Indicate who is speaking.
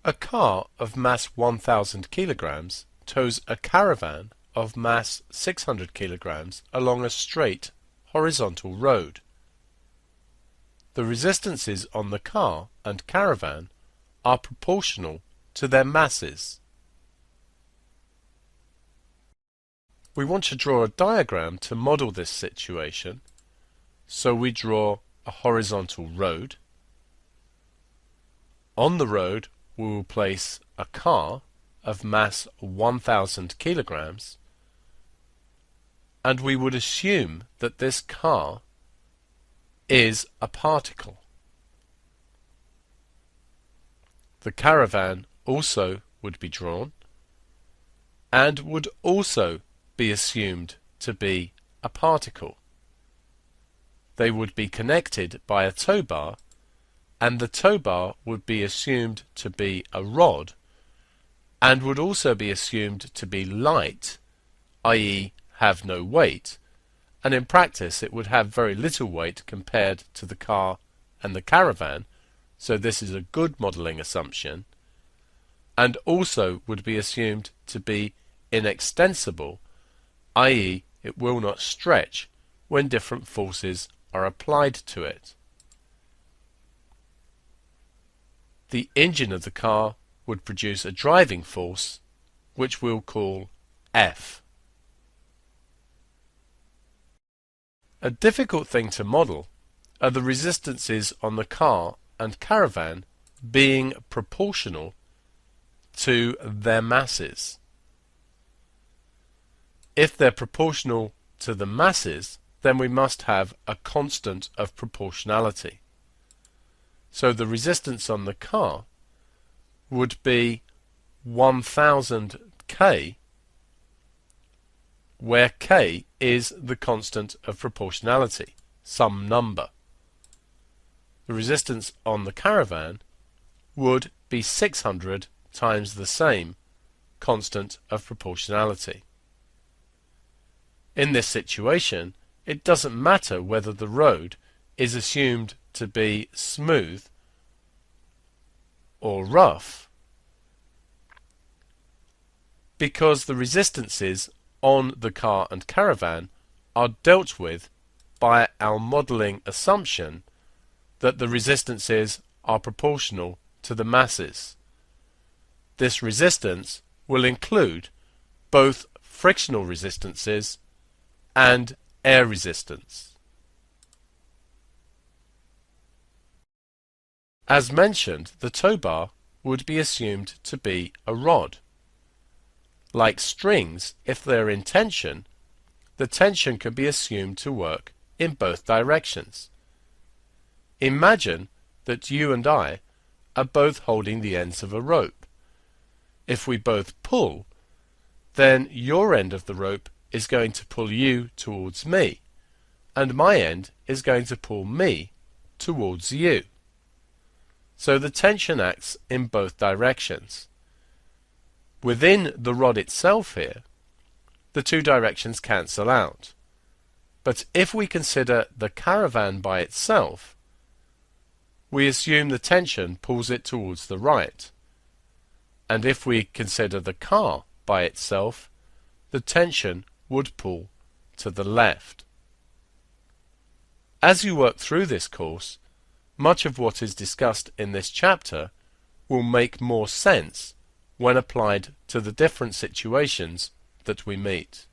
Speaker 1: A car of mass 1,000 kilograms tows a caravan of mass 600 kilograms along a straight, horizontal road. The resistances on the car and caravan are proportional to their masses. We want to draw a diagram to model this situation, so we draw a horizontal road. On the road we will place a car of mass 1,000 kilograms, and we would assume that this car is a particle. The caravan also would be drawn and would also be assumed to be a particle. They would be connected by a tow bar, and the tow bar would be assumed to be a rod and would also be assumed to be light, i.e. have no weight, and in practice it would have very little weight compared to the car and the caravan, so this is a good modelling assumption, and also would be assumed to be inextensible, i.e. it will not stretch when different forces are applied to it. The engine of the car would produce a driving force which we'll call F. A difficult thing to model are the resistances on the car and caravan being proportional to their masses. If they're proportional to the masses, then we must have a constant of proportionality. So the resistance on the car would be 1000 K, where K is the constant of proportionality, some number. The resistance on the caravan would be 600 times the same constant of proportionality. In this situation, it doesn't matter whether the road is assumed to be smooth or rough, because the resistances on the car and caravan are dealt with by our modelling assumption that the resistances are proportional to the masses. This resistance will include both frictional resistances and air resistance. As mentioned, the tow bar would be assumed to be a rod. Like strings, if they're in tension, the tension can be assumed to work in both directions. Imagine that you and I are both holding the ends of a rope. If we both pull, then your end of the rope is going to pull you towards me, and my end is going to pull me towards you. So the tension acts in both directions. Within the rod itself here, the two directions cancel out. But if we consider the caravan by itself, we assume the tension pulls it towards the right. And if we consider the car by itself, the tension would pull to the left. As you work through this course, much of what is discussed in this chapter will make more sense when applied to the different situations that we meet.